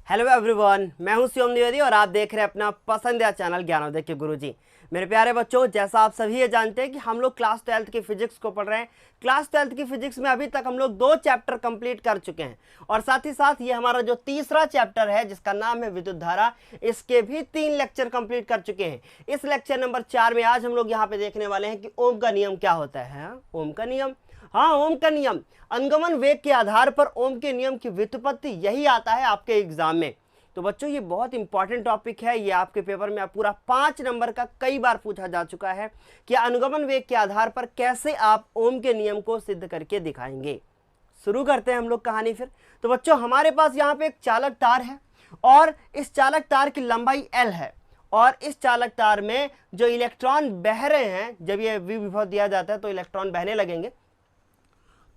Hello everyone, मैं हूं शिवम द्विवेदी और आप देख रहे हैं अपना पसंदीदा चैनल ज्ञानोदय के गुरुजी। मेरे प्यारे बच्चों, जैसा आप सभी ये जानते हैं कि हम लोग क्लास 12th की फिजिक्स को पढ़ रहे हैं। क्लास 12th की फिजिक्स में अभी तक हम लोग 2 चैप्टर कंप्लीट कर चुके हैं और साथ ही साथ ये हमारा जो तीसरा चैप्टर है जिसका नाम है विद्युत धारा, इसके भी 3 लेक्चर कंप्लीट कर चुके हैं। इस लेक्चर नंबर 4 में आज हम लोग यहाँ पे देखने वाले हैं कि ओम का नियम क्या होता है। ओम का नियम, हाँ ओम का नियम, अनुगमन वेग के आधार पर ओम के नियम की व्युत्पत्ति, यही आता है आपके एग्जाम में। तो बच्चों ये बहुत इंपॉर्टेंट टॉपिक है, ये आपके पेपर में पूरा 5 नंबर का कई बार पूछा जा चुका है कि अनुगमन वेग के आधार पर कैसे आप ओम के नियम को सिद्ध करके दिखाएंगे। शुरू करते हैं हम लोग कहानी फिर। तो बच्चों हमारे पास यहाँ पे एक चालक तार है और इस चालक तार की लंबाई L है और इस चालक तार में जो इलेक्ट्रॉन बह रहे हैं, जब ये विभव दिया जाता है तो इलेक्ट्रॉन बहने लगेंगे,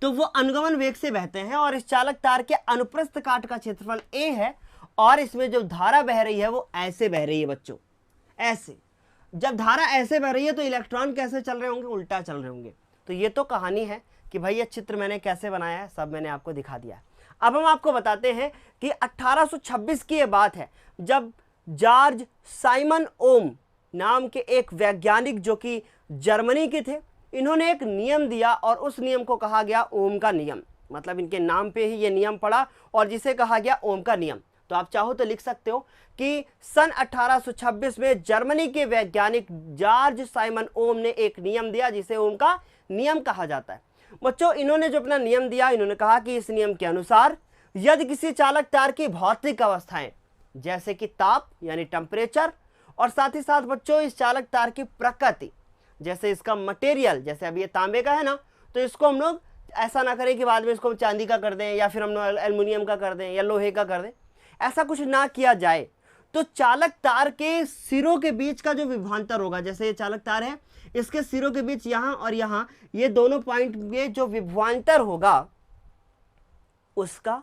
तो वो अनुगमन वेग से बहते हैं और इस चालक तार के अनुप्रस्थ काट का क्षेत्रफल A है और इसमें जो धारा बह रही है वो ऐसे बह रही है बच्चों, ऐसे। जब धारा ऐसे बह रही है तो इलेक्ट्रॉन कैसे चल रहे होंगे, उल्टा चल रहे होंगे। तो ये तो कहानी है कि भाई ये चित्र मैंने कैसे बनाया है, सब मैंने आपको दिखा दिया है। अब हम आपको बताते हैं कि 1826 की ये बात है जब जॉर्ज साइमन ओम नाम के एक वैज्ञानिक जो कि जर्मनी के थे, इन्होंने एक नियम दिया और उस नियम को कहा गया ओम का नियम। मतलब इनके नाम पे ही ये नियम पड़ा और जिसे कहा गया ओम का नियम। तो आप चाहो तो लिख सकते हो कि सन 1826 में जर्मनी के वैज्ञानिक जॉर्ज साइमन ओम ने एक नियम दिया जिसे ओम का नियम कहा जाता है। बच्चों इन्होंने जो अपना नियम दिया, इन्होंने कहा कि इस नियम के अनुसार यदि किसी चालक तार की भौतिक अवस्थाएं जैसे कि ताप यानी टेम्परेचर और साथ ही साथ बच्चों इस चालक तार की प्रकृति, जैसे इसका मटेरियल, जैसे अभी ये तांबे का है ना, तो इसको हम लोग ऐसा ना करें कि बाद में इसको चांदी का कर दें या फिर हम लोग एल्युमिनियम का कर दें या लोहे का कर दें, ऐसा कुछ ना किया जाए। तो चालक तार के सिरों के बीच का जो विभवांतर होगा, जैसे ये चालक तार है, इसके सिरों के बीच यहाँ और यहाँ ये दोनों पॉइंट में जो विभवांतर होगा उसका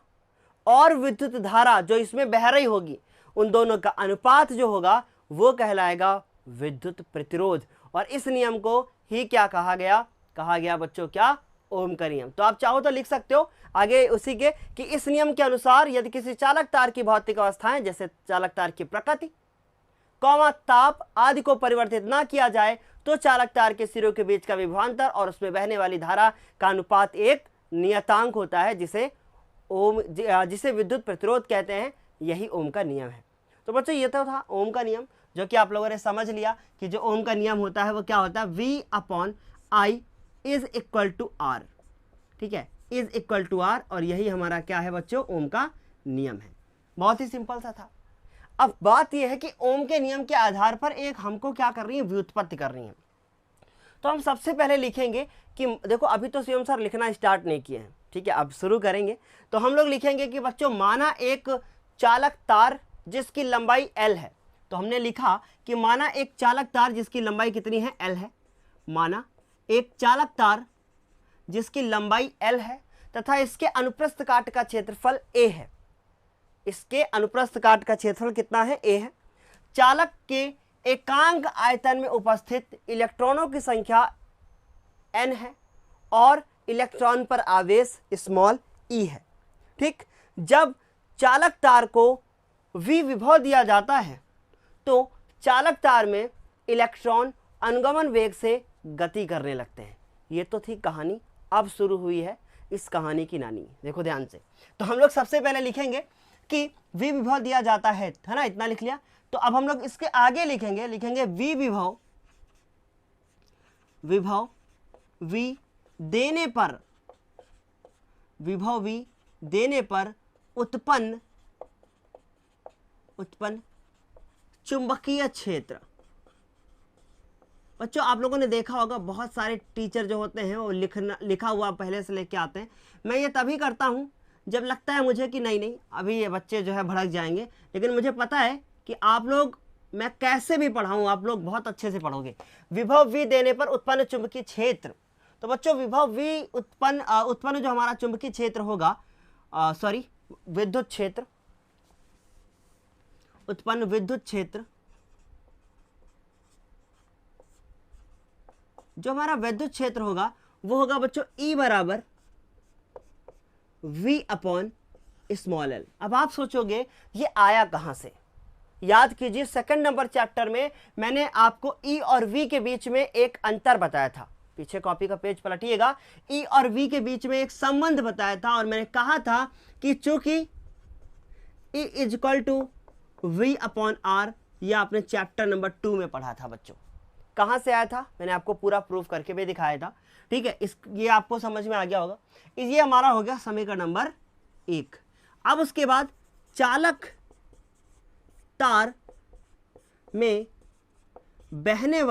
और विद्युत धारा जो इसमें बह रही होगी, उन दोनों का अनुपात जो होगा वो कहलाएगा विद्युत प्रतिरोध। और इस नियम को ही क्या कहा गया बच्चों, क्या, ओम का नियम। तो आप चाहो तो लिख सकते हो आगे उसी के कि इस नियम के अनुसार यदि किसी चालक तार की भौतिक अवस्थाएं जैसे चालक तार की प्रकृति, ताप आदि को परिवर्तित ना किया जाए तो चालक तार के सिरों के बीच का विभवांतर और उसमें बहने वाली धारा का अनुपात एक नियतांक होता है जिसे विद्युत प्रतिरोध कहते हैं। यही ओम का नियम है। तो बच्चों ये तो था ओम का नियम, जो कि आप लोगों ने समझ लिया कि जो ओम का नियम होता है वो क्या होता है, V/I is equal to R। ठीक है, इज इक्वल टू R, और यही हमारा क्या है बच्चों, ओम का नियम है। बहुत ही सिंपल सा था। अब बात यह है कि ओम के नियम के आधार पर एक हमको क्या कर रही है, व्युत्पत्ति कर रही है। तो हम सबसे पहले लिखेंगे कि देखो अभी तो शिवम सर लिखना स्टार्ट नहीं किए हैं, ठीक है, अब शुरू करेंगे। तो हम लोग लिखेंगे कि बच्चों माना एक चालक तार जिसकी लंबाई L है। तो हमने लिखा कि माना एक चालक तार जिसकी लंबाई कितनी है, L है। माना एक चालक तार जिसकी लंबाई L है तथा इसके अनुप्रस्थ काट का क्षेत्रफल A है। इसके अनुप्रस्थ काट का क्षेत्रफल कितना है, A है। चालक के एकांक आयतन में उपस्थित इलेक्ट्रॉनों की संख्या n है और इलेक्ट्रॉन पर आवेश स्मॉल e है। ठीक, जब चालक तार को V विभव दिया जाता है तो चालक तार में इलेक्ट्रॉन अनुगमन वेग से गति करने लगते हैं। ये तो थी कहानी। अब शुरू हुई है इस कहानी की नानी। देखो ध्यान से। तो हम लोग सबसे पहले लिखेंगे कि V विभव दिया जाता है ना, इतना लिख लिया। तो अब हम लोग इसके आगे लिखेंगे V विभव V देने पर उत्पन्न चुंबकीय क्षेत्र। बच्चों आप लोगों ने देखा होगा बहुत सारे टीचर जो होते हैं वो लिखा हुआ पहले से लेके आते हैं। मैं ये तभी करता हूँ जब लगता है मुझे कि नहीं अभी ये बच्चे जो है भड़क जाएंगे, लेकिन मुझे पता है कि आप लोग, मैं कैसे भी पढ़ाऊँ आप लोग बहुत अच्छे से पढ़ोगे। विभव V देने पर उत्पन्न चुंबकीय क्षेत्र। तो बच्चों विभव V उत्पन्न जो हमारा चुंबकीय क्षेत्र होगा, विद्युत क्षेत्र, उत्पन्न विद्युत क्षेत्र, जो हमारा विद्युत क्षेत्र होगा वो होगा बच्चों E बराबर V/r स्मॉल एल। अब आप सोचोगे ये आया कहां से? याद कीजिए सेकंड नंबर चैप्टर में मैंने आपको ई और वी के बीच में एक अंतर बताया था। पीछे कॉपी का पेज पलटिएगा, ई और वी के बीच में एक संबंध बताया था और मैंने कहा था कि चूंकि E is equal to V upon R, यह आपने चैप्टर नंबर 2 में पढ़ा था बच्चों। कहां से आया था मैंने आपको पूरा प्रूफ करके भी दिखाया था, ठीक है। ये आपको समझ में आ गया होगा। ये हमारा हो गया समीकरण नंबर 1। अब उसके बाद चालक तार में बहने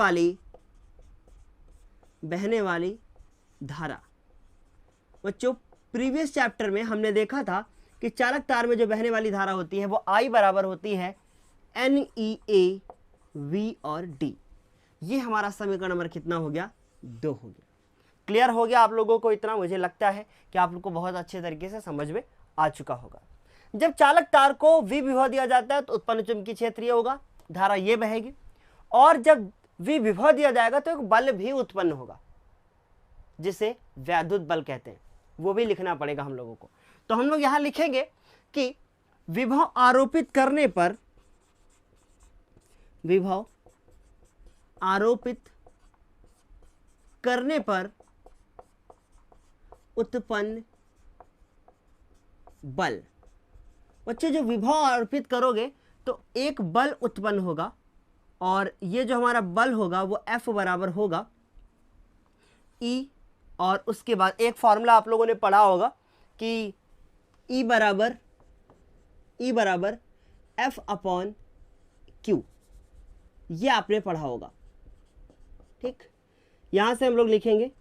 वाली धारा। बच्चों प्रीवियस चैप्टर में हमने देखा था कि चालक तार में जो बहने वाली धारा होती है वो I बराबर होती है NEA V और D। ये हमारा समीकरण नंबर कितना हो गया? 2 हो गया। क्लियर हो गया आप लोगों को? इतना मुझे लगता है कि आप लोग को बहुत अच्छे तरीके से समझ में आ चुका होगा। जब चालक तार को V विभव दिया जाता है तो उत्पन्न चुंबकीय क्षेत्र ये होगा, धारा ये बहेगी, और जब V विभव दिया जाएगा तो एक बल भी उत्पन्न होगा जिसे वैद्युत बल कहते हैं। वो भी लिखना पड़ेगा हम लोगों को। तो हम लोग यहां लिखेंगे कि विभव आरोपित करने पर उत्पन्न बल। बच्चे जो विभव आरोपित करोगे तो एक बल उत्पन्न होगा, और ये जो हमारा बल होगा वो F बराबर होगा E, और उसके बाद एक फॉर्मूला आप लोगों ने पढ़ा होगा कि E बराबर F अपॉन Q, ये आपने पढ़ा होगा, ठीक। यहां से हम लोग लिखेंगे,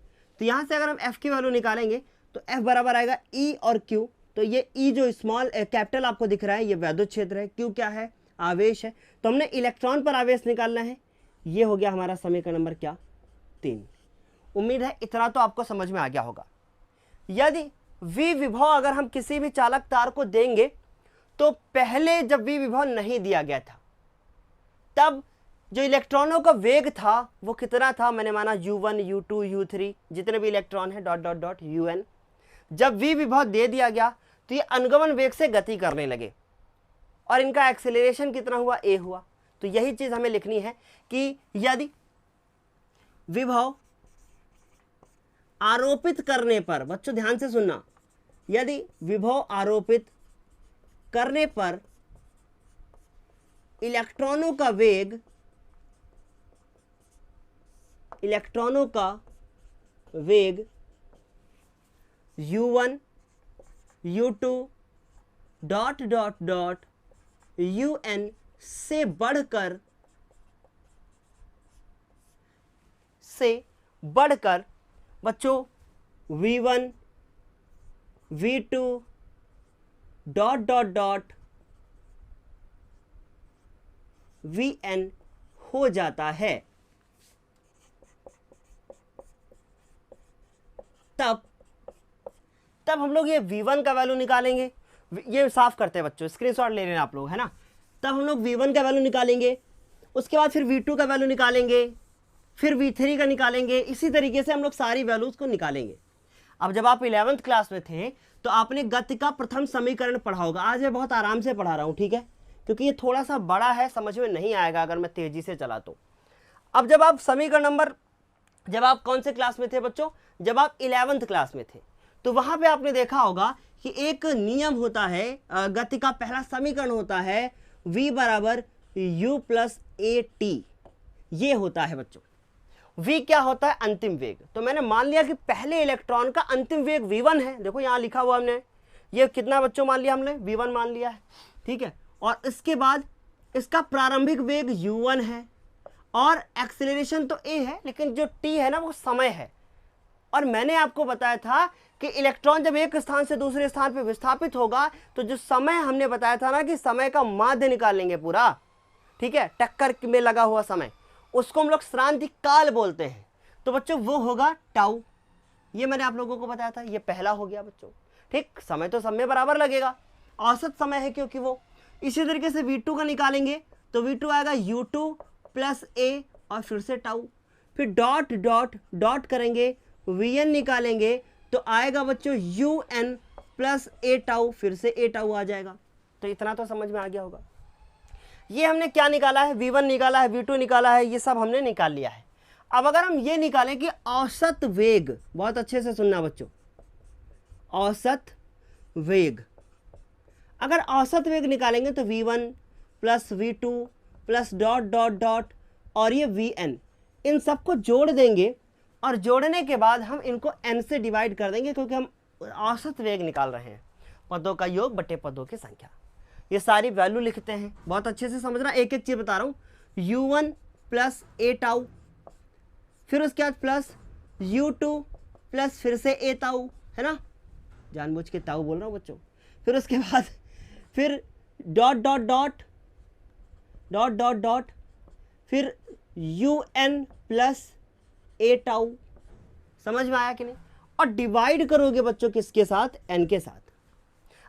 तो यहां से अगर हम F की वैल्यू निकालेंगे तो F बराबर आएगा E और Q। तो ये E जो स्मॉल कैपिटल आपको दिख रहा है ये वैद्युत क्षेत्र है, Q क्या है? आवेश है। तो हमने इलेक्ट्रॉन पर आवेश निकालना है। ये हो गया हमारा समीकरण नंबर क्या? 3। उम्मीद है इतना तो आपको समझ में आ गया होगा। यदि V विभव अगर हम किसी भी चालक तार को देंगे तो पहले जब V विभव नहीं दिया गया था तब जो इलेक्ट्रॉनों का वेग था वो कितना था? मैंने माना U1 U2 U3 जितने भी इलेक्ट्रॉन है डॉट डॉट डॉट UN। जब V विभव दे दिया गया तो ये अनुगमन वेग से गति करने लगे और इनका एक्सेलरेशन कितना हुआ? A हुआ। तो यही चीज हमें लिखनी है कि यदि विभव आरोपित करने पर, बच्चों ध्यान से सुनना, यदि विभव आरोपित करने पर इलेक्ट्रॉनों का वेग U1 U2 dot dot dot UN से बढ़कर बच्चों V1 V2 dot dot dot VN हो जाता है, तब हम लोग ये V1 का वैल्यू निकालेंगे। ये साफ करते हैं बच्चों, स्क्रीनशॉट ले लेना आप लोग, है ना। तब हम लोग V1 का वैल्यू निकालेंगे, उसके बाद फिर V2 का वैल्यू निकालेंगे, फिर V3 का निकालेंगे। इसी तरीके से हम लोग सारी वैल्यूज को निकालेंगे। अब जब आप 11th क्लास में थे तो आपने गति का प्रथम समीकरण पढ़ा होगा। आज मैं बहुत आराम से पढ़ा रहा हूँ, ठीक है, क्योंकि ये थोड़ा सा बड़ा है, समझ में नहीं आएगा अगर मैं तेजी से चला तो। अब जब आप समीकरण नंबर, जब आप कौन से क्लास में थे बच्चों? जब आप 11th क्लास में थे तो वहां पे आपने देखा होगा कि एक नियम होता है, गति का पहला समीकरण होता है V बराबर U प्लस AT। ये होता है बच्चों। V क्या होता है? अंतिम वेग। तो मैंने मान लिया कि पहले इलेक्ट्रॉन का अंतिम वेग V1 है। देखो यहां लिखा हुआ हमने, ये कितना बच्चों मान लिया हमने? V1 मान लिया है, ठीक है। और इसके बाद इसका प्रारंभिक वेग U1 है और एक्सेलरेशन तो A है, लेकिन जो T है ना वो समय है। और मैंने आपको बताया था कि इलेक्ट्रॉन जब एक स्थान से दूसरे स्थान पर विस्थापित होगा तो जो समय हमने बताया था ना कि समय का माध्य निकालेंगे पूरा, ठीक है, टक्कर में लगा हुआ समय, उसको हम लोग श्रांति काल बोलते हैं। तो बच्चों वो होगा टाउ। ये मैंने आप लोगों को बताया था, ये पहला हो गया बच्चों, ठीक। समय तो सब में बराबर लगेगा, औसत समय है क्योंकि वो। इसी तरीके से V2 का निकालेंगे तो V2 आएगा U2 प्लस A और फिर से टाउ, फिर डॉट डॉट डॉट करेंगे, VN निकालेंगे तो आएगा बच्चों UN प्लस ए टाउ, फिर से ए टाउ आ जाएगा। तो इतना तो समझ में आ गया होगा। ये हमने क्या निकाला है, v1 निकाला है, v2 निकाला है, ये सब हमने निकाल लिया है। अब अगर हम ये निकालें कि औसत वेग, बहुत अच्छे से सुनना बच्चों, औसत वेग, अगर औसत वेग निकालेंगे तो v1 plus v2 plus dot dot dot और ये vn, इन सबको जोड़ देंगे और जोड़ने के बाद हम इनको n से डिवाइड कर देंगे, क्योंकि हम औसत वेग निकाल रहे हैं, पदों का योग बटे पदों की संख्या। ये सारी वैल्यू लिखते हैं, बहुत अच्छे से समझना, एक एक चीज बता रहा हूँ। u1 प्लस ए टाउ, फिर उसके बाद प्लस u2 प्लस फिर से ए टाउ, है ना, जानबूझ के टाउ बोल रहा हूँ बच्चों। फिर उसके बाद फिर dot dot dot dot dot dot, फिर un प्लस ए टाउ। समझ में आया कि नहीं? और डिवाइड करोगे बच्चों किसके साथ, n के साथ।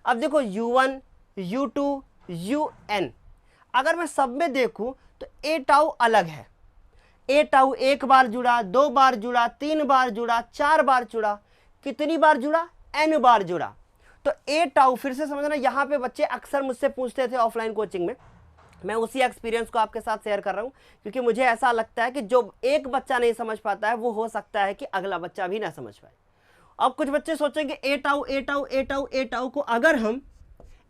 अब देखो u1 u2 un, अगर मैं सब में देखूं तो ए टाउ अलग है। ए टाउ एक बार जुड़ा, 2 बार जुड़ा, 3 बार जुड़ा, 4 बार जुड़ा, कितनी बार जुड़ा, n बार जुड़ा। तो ए टाउ, फिर से समझना, यहाँ पे बच्चे अक्सर मुझसे पूछते थे ऑफलाइन कोचिंग में, मैं उसी एक्सपीरियंस को आपके साथ शेयर कर रहा हूँ, क्योंकि मुझे ऐसा लगता है कि जो एक बच्चा नहीं समझ पाता है वो हो सकता है कि अगला बच्चा भी ना समझ पाए। अब कुछ बच्चे सोचेंगे ए टाउ ए टाउ ए टाउ ए टाउ को अगर हम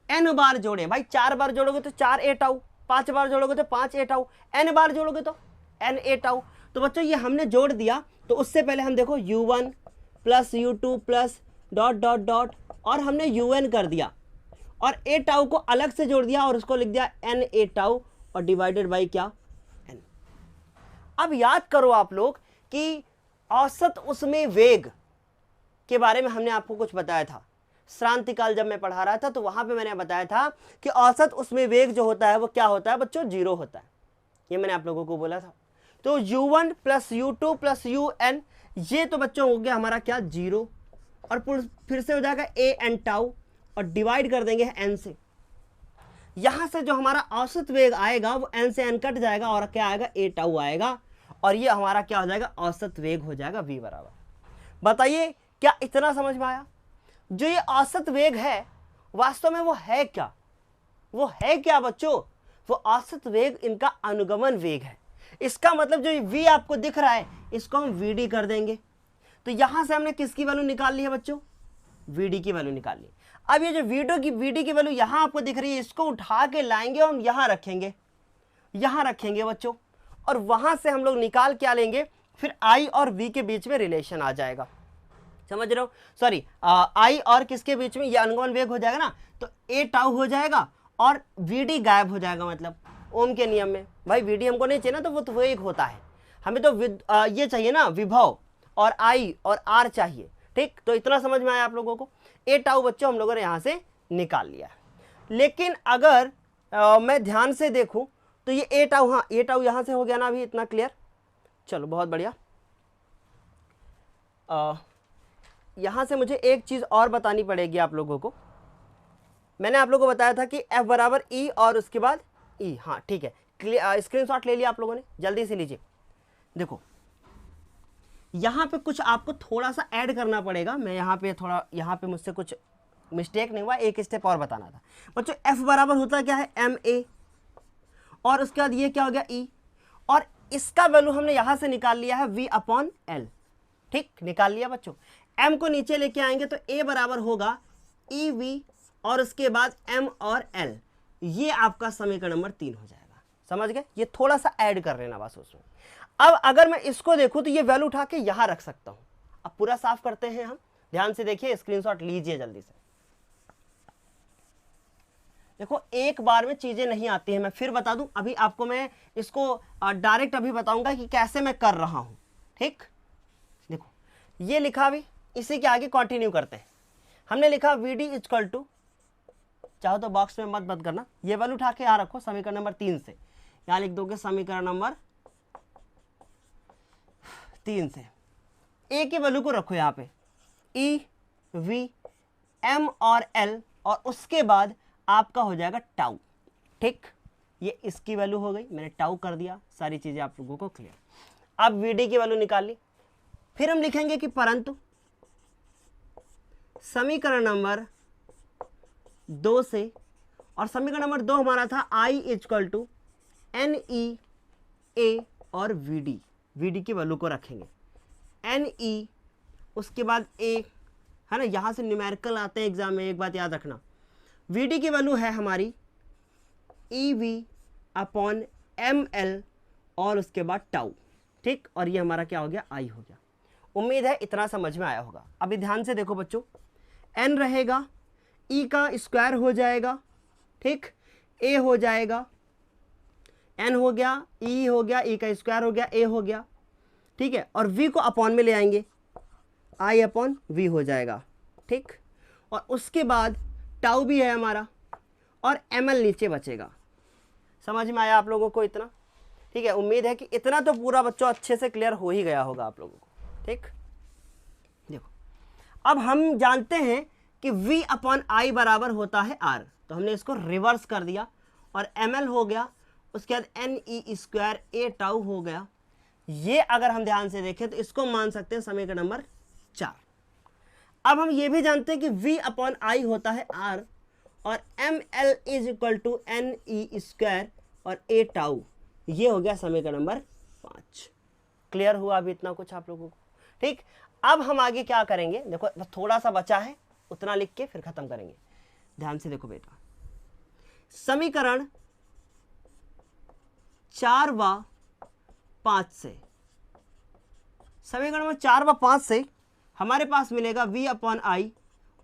n बार जोड़े, भाई 4 बार जोड़ोगे तो 4 ए टाउ, 5 बार जोड़ोगे तो 5 ए टाउ, n बार जोड़ोगे तो n ए टाउ। तो बच्चों ये हमने जोड़ दिया, तो उससे पहले हम देखो u1 plus u2 plus dot dot dot और हमने un कर दिया और ए टाउ को अलग से जोड़ दिया और उसको लिख दिया n ए टाउ और डिवाइडेड बाई क्या, n। अब याद करो आप लोग कि औसत उसमें वेग के बारे में हमने आपको कुछ बताया था, श्रांतिकाल जब मैं पढ़ा रहा था तो वहां पे मैंने बताया था कि औसत उसमें वेग जो होता है वो क्या होता है बच्चों, 0 होता है। ये मैंने आप लोगों को बोला था। तो u1 plus u2 plus un, ये तो बच्चों हो गया हमारा क्या, 0, और फिर से हो जाएगा ए एन टाउ और डिवाइड कर देंगे n से। यहां से जो हमारा औसत वेग आएगा वो n से n कट जाएगा और क्या आएगा, ए टाउ आएगा, और ये हमारा क्या हो जाएगा, औसत वेग हो जाएगा v बराबर। बताइए क्या इतना समझ में आया? जो ये औसत वेग है वास्तव में वो है क्या, वो है क्या बच्चों, वो औसत वेग इनका अनुगमन वेग है। इसका मतलब जो v आपको दिख रहा है इसको हम vd कर देंगे। तो यहां से हमने किसकी वैल्यू निकाल ली है बच्चों, vd की वैल्यू निकाल ली। अब ये जो vd की वैल्यू यहां आपको दिख रही है, इसको उठा के लाएंगे और हम यहां रखेंगे बच्चों, और वहां से हम लोग निकाल क्या लेंगे, फिर i और v के बीच में रिलेशन आ जाएगा। समझ रहे हो, सॉरी i और किसके बीच में, ये अनुगमन वेग हो जाएगा ना, तो ए टाउ हो जाएगा और vd गायब हो जाएगा। मतलब ओम के नियम में भाई vd हमको नहीं चाहिए ना, तो वो तो वेग होता है, हमें तो ये चाहिए ना, विभव, और i और r चाहिए। ठीक, तो इतना समझ में आया आप लोगों को। ए टाउ बच्चों हम लोगों ने यहाँ से निकाल लिया है। लेकिन अगर मैं ध्यान से देखूं तो ये ए टाउ, हाँ ए टाउ यहाँ से हो गया ना, अभी इतना क्लियर, चलो बहुत बढ़िया। यहाँ से मुझे एक चीज़ और बतानी पड़ेगी आप लोगों को। मैंने आप लोगों को बताया था कि f बराबर e और उसके बाद e, हाँ ठीक है, स्क्रीनशॉट ले लिया आप लोगों ने, जल्दी से लीजिए। देखो यहाँ पे कुछ आपको थोड़ा सा ऐड करना पड़ेगा, मैं यहाँ पे मुझसे कुछ मिस्टेक नहीं हुआ, एक स्टेप और बताना था बच्चों। f बराबर होता क्या है, ma, और उसके बाद ये क्या हो गया, e, और इसका वैल्यू हमने यहाँ से निकाल लिया है v अपॉन l। ठीक, निकाल लिया बच्चों। m को नीचे लेके आएंगे तो a बराबर होगा ev और उसके बाद m और l, ये आपका समीकरण नंबर 3 हो जाएगा। समझ गए, ये थोड़ा सा ऐड कर लेना बस उसमें। अब अगर मैं इसको देखूं तो ये वैल्यू उठा के यहां रख सकता हूं। अब पूरा साफ करते हैं हम, ध्यान से देखिए, स्क्रीनशॉट लीजिए जल्दी से। देखो एक बार में चीजें नहीं आती हैं, मैं फिर बता दूं, अभी आपको मैं इसको डायरेक्ट अभी बताऊंगा कि कैसे मैं कर रहा हूं। ठीक, देखो ये लिखा, भी इसी के आगे कंटिन्यू करते हैं। हमने लिखा vd इक्वल टू, चाहो तो बॉक्स में मत करना, ये वैल्यू उठा के यहाँ रखो समीकरण नंबर 3 से, यहाँ लिख दोगे समीकरण नंबर 3 से a की वैल्यू को रखो यहाँ पे, e, v, m और l, और उसके बाद आपका हो जाएगा टाउ। ठीक, ये इसकी वैल्यू हो गई, मैंने टाउ कर दिया, सारी चीजें आप लोगों को क्लियर। अब vd की वैल्यू निकाल ली, फिर हम लिखेंगे कि परंतु समीकरण नंबर 2 से, और समीकरण नंबर 2 हमारा था I इक्वल टू NE और VD की वैल्यू को रखेंगे। NE उसके बाद A है ना, यहाँ से न्यूमेरिकल आते हैं एग्जाम में, एक बात याद रखना। VD की वैल्यू है हमारी EV/ml और उसके बाद टाउ, ठीक, और ये हमारा क्या हो गया, I हो गया। उम्मीद है इतना समझ में आया होगा। अभी ध्यान से देखो बच्चों, N रहेगा, E का स्क्वायर हो जाएगा, ठीक, A हो जाएगा, N हो गया, E हो गया, E का स्क्वायर हो गया, A हो गया, ठीक है, और V को अपॉन में ले आएंगे, I/V हो जाएगा, ठीक, और उसके बाद टाउ भी है हमारा और ml नीचे बचेगा। समझ में आया आप लोगों को इतना? ठीक है, उम्मीद है कि इतना तो पूरा बच्चों अच्छे से क्लियर हो ही गया होगा आप लोगों को। ठीक, देखो अब हम जानते हैं कि V/I बराबर होता है R, तो हमने इसको रिवर्स कर दिया और ml हो गया, उसके बाद NE² A टाउ हो गया। ये अगर हम ध्यान से देखें तो इसको मान सकते हैं समीकरण नंबर 4। अब हम ये भी जानते हैं कि V/I होता है R और ml is equal to NE² और A टाउ, ये हो गया समीकरण नंबर 5। क्लियर हुआ अभी इतना कुछ आप लोगों को? ठीक, अब हम आगे क्या करेंगे, देखो थोड़ा सा बचा है, उतना लिख के फिर खत्म करेंगे। ध्यान से देखो बेटा, समीकरण 4 व 5 से, समीकरण में 4 व 5 से हमारे पास मिलेगा V/I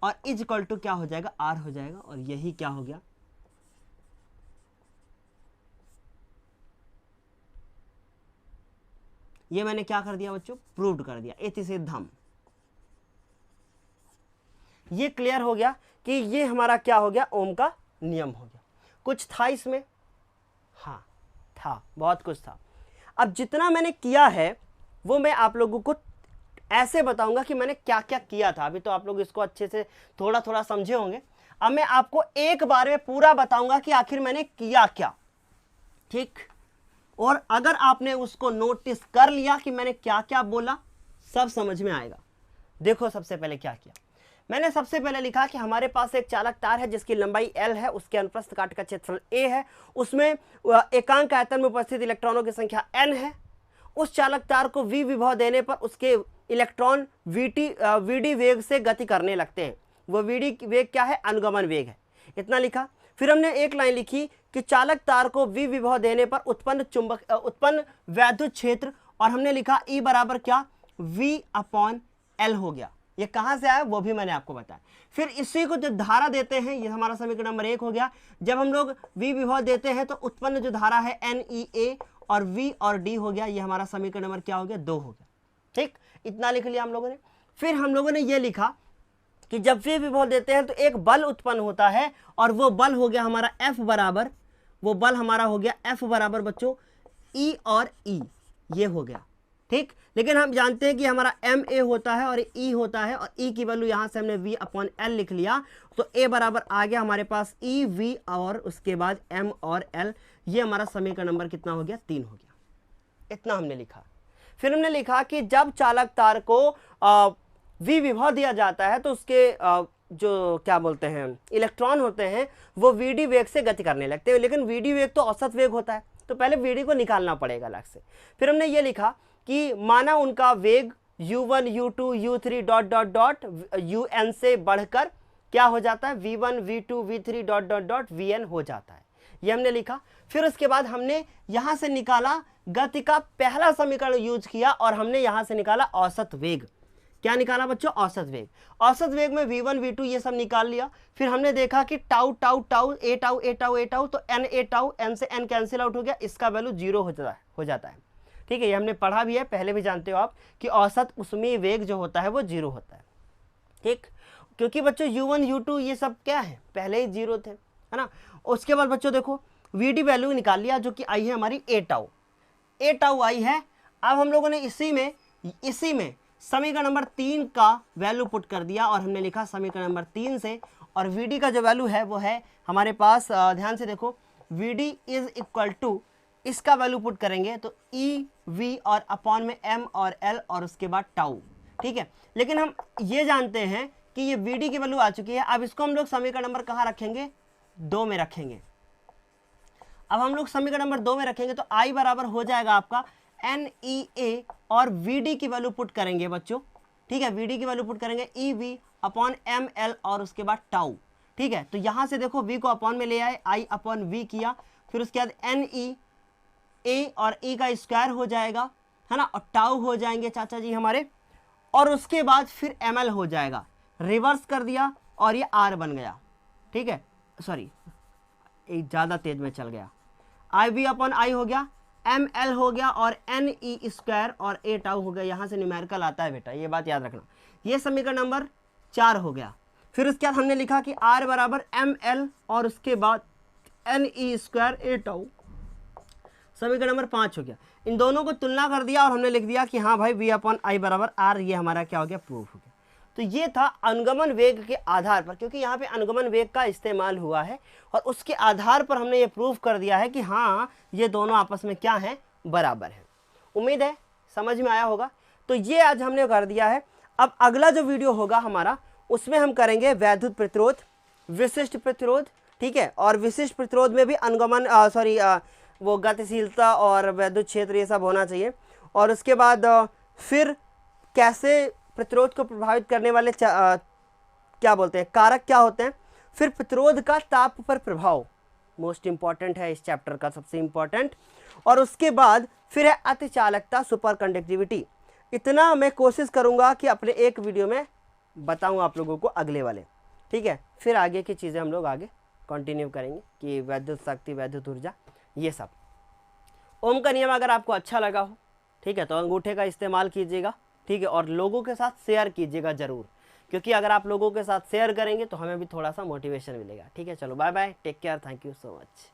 और इज इक्वल टू क्या हो जाएगा, R हो जाएगा, और यही क्या हो गया, ये मैंने क्या कर दिया बच्चों, प्रूव्ड कर दिया, इति सिद्धम। ये क्लियर हो गया कि ये हमारा क्या हो गया, ओम का नियम हो गया। कुछ था इसमें? हाँ था, बहुत कुछ था। अब जितना मैंने किया है वो मैं आप लोगों को ऐसे बताऊंगा कि मैंने क्या क्या किया था। अभी तो आप लोग इसको अच्छे से थोड़ा थोड़ा समझे होंगे, अब मैं आपको एक बार में पूरा बताऊंगा कि आखिर मैंने किया क्या। ठीक, और अगर आपने उसको नोटिस कर लिया कि मैंने क्या क्या बोला, सब समझ में आएगा। देखो सबसे पहले क्या किया मैंने, सबसे पहले लिखा कि हमारे पास एक चालक तार है जिसकी लंबाई L है, उसके अनुप्रस्थ काट का क्षेत्रफल A है, उसमें एकांक आयतन में उपस्थित इलेक्ट्रॉनों की संख्या N है। उस चालक तार को V विभव देने पर उसके इलेक्ट्रॉन VD वेग से गति करने लगते हैं। वो VD वेग क्या है, अनुगमन वेग है। इतना लिखा। फिर हमने एक लाइन लिखी कि चालक तार को V विभव देने पर उत्पन्न वैद्युत क्षेत्र, और हमने लिखा E बराबर क्या, V/L हो गया। ये कहां से आया वो भी मैंने आपको बताया। फिर इसी को जो धारा देते हैं, ये हमारा समीकरण नंबर 1 हो गया। जब हम लोग V विभव देते हैं तो उत्पन्न जो धारा है NEA और V और D हो गया, ये हमारा समीकरण नंबर क्या हो गया, 2 हो गया। ठीक, इतना लिख लिया हम लोगों ने। फिर हम लोगों ने ये लिखा कि जब V विभव देते हैं तो एक बल उत्पन्न होता है, और वो बल हो गया हमारा F बराबर, वो बल हमारा हो गया F बराबर बच्चों E और E, ये हो गया। ठीक, लेकिन हम जानते हैं कि हमारा MA होता है और E होता है, और E की वैल्यू यहां से हमने V/L लिख लिया, तो A बराबर आ गया हमारे पास EV और उसके बाद M और L। ये हमारा समीकरण नंबर कितना हो गया, 3 हो गया। इतना हमने लिखा। फिर हमने लिखा कि जब चालक तार को V विभव दिया जाता है तो उसके जो क्या बोलते हैं इलेक्ट्रॉन होते हैं वो VD वेग से गति करने लगते हैं, लेकिन VD वेग तो औसत वेग होता है, तो पहले VD को निकालना पड़ेगा अलग से। फिर हमने ये लिखा कि माना उनका वेग U1 U2 U3 dot dot dot UN से बढ़कर क्या हो जाता है, V1 V2 V3 dot dot dot VN हो जाता है, ये हमने लिखा। फिर उसके बाद हमने यहां से निकाला गति का पहला समीकरण यूज किया, और हमने यहां से निकाला औसत वेग। क्या निकाला बच्चों, औसत वेग। औसत वेग में V1 V2 ये सब निकाल लिया। फिर हमने देखा कि tau tau tau A tau A tau A tau, तो NA टाउ, N से N कैंसिल आउट हो गया, इसका वैल्यू 0 हो जाता है। ठीक है, ये हमने पढ़ा भी है, पहले भी जानते हो आप कि औसत उसमें वेग जो होता है वो 0 होता है। ठीक, क्योंकि बच्चों U1 U2 ये सब क्या है, पहले ही 0 थे, है ना। उसके बाद बच्चों देखो VD वैल्यू निकाल लिया जो कि आई है हमारी A टाउ आई है। अब हम लोगों ने इसी में समीकरण नंबर 3 का वैल्यू पुट कर दिया, और हमने लिखा समीकरण नंबर 3 से, और VD का जो वैल्यू है वो है हमारे पास, ध्यान से देखो, VD इज इक्वल टू, इसका वैल्यू पुट करेंगे तो EV और अपॉन में M और L और उसके बाद टाउ। ठीक है, लेकिन हम ये जानते हैं कि ये Vd की वैल्यू आ चुकी है। अब इसको हम लोग समीकरण नंबर कहाँ रखेंगे, 2 में रखेंगे। अब हम लोग समीकरण नंबर 2 में रखेंगे तो I बराबर हो जाएगा आपका NEA और Vd की वैल्यू पुट करेंगे बच्चों, ठीक है, Vd की वैल्यू पुट करेंगे EV अपॉन ML और उसके बाद टाउ, ठीक है। तो यहां से देखो V को अपॉन में ले आए, I अपॉन V किया, फिर उसके बाद NEA और E का स्क्वायर हो जाएगा, है ना, और टाउ हो जाएंगे चाचा जी हमारे, और उसके बाद फिर ML हो जाएगा, रिवर्स कर दिया और ये R बन गया, ठीक है, सॉरी एक ज़्यादा तेज में चल गया, IB अपॉन I हो गया, ML हो गया और NE स्क्वायर और A टाउ हो गया। यहाँ से न्यूमेरिकल आता है बेटा, ये बात याद रखना। ये समीकरण नंबर 4 हो गया। फिर उसके बाद हमने लिखा कि R बराबर ML और उसके बाद NE स्क्वायर A टाउ, समीकरण नंबर 5 हो गया। इन दोनों को तुलना कर दिया और हमने लिख दिया कि हाँ भाई V अपॉन I बराबर R, ये हमारा क्या हो गया, प्रूफ हो गया। तो ये था अनुगमन वेग के आधार पर, क्योंकि यहाँ पे अनुगमन वेग का इस्तेमाल हुआ है और उसके आधार पर हमने ये प्रूफ कर दिया है कि हाँ ये दोनों आपस में क्या हैं, बराबर हैं। उम्मीद है समझ में आया होगा। तो ये आज हमने कर दिया है। अब अगला जो वीडियो होगा हमारा, उसमें हम करेंगे वैद्युत प्रतिरोध, विशिष्ट प्रतिरोध, ठीक है, और विशिष्ट प्रतिरोध में भी अनुगमन वो गतिशीलता और वैद्युत क्षेत्र ये सब होना चाहिए। और उसके बाद फिर कैसे प्रतिरोध को प्रभावित करने वाले क्या बोलते हैं, कारक क्या होते हैं, फिर प्रतिरोध का ताप पर प्रभाव मोस्ट इंपॉर्टेंट है इस चैप्टर का, सबसे इंपॉर्टेंट, और उसके बाद फिर है अतिचालकता, सुपर कंडक्टिविटी। इतना मैं कोशिश करूंगा कि अपने एक वीडियो में बताऊं आप लोगों को अगले वाले, ठीक है। फिर आगे की चीज़ें हम लोग आगे कंटिन्यू करेंगे कि वैद्युत शक्ति, वैद्युत ऊर्जा, ये सब। ओम का नियम अगर आपको अच्छा लगा हो, ठीक है, तो अंगूठे का इस्तेमाल कीजिएगा, ठीक है, और लोगों के साथ शेयर कीजिएगा ज़रूर, क्योंकि अगर आप लोगों के साथ शेयर करेंगे तो हमें भी थोड़ा सा मोटिवेशन मिलेगा, ठीक है। चलो bye bye, take care, thank you so much.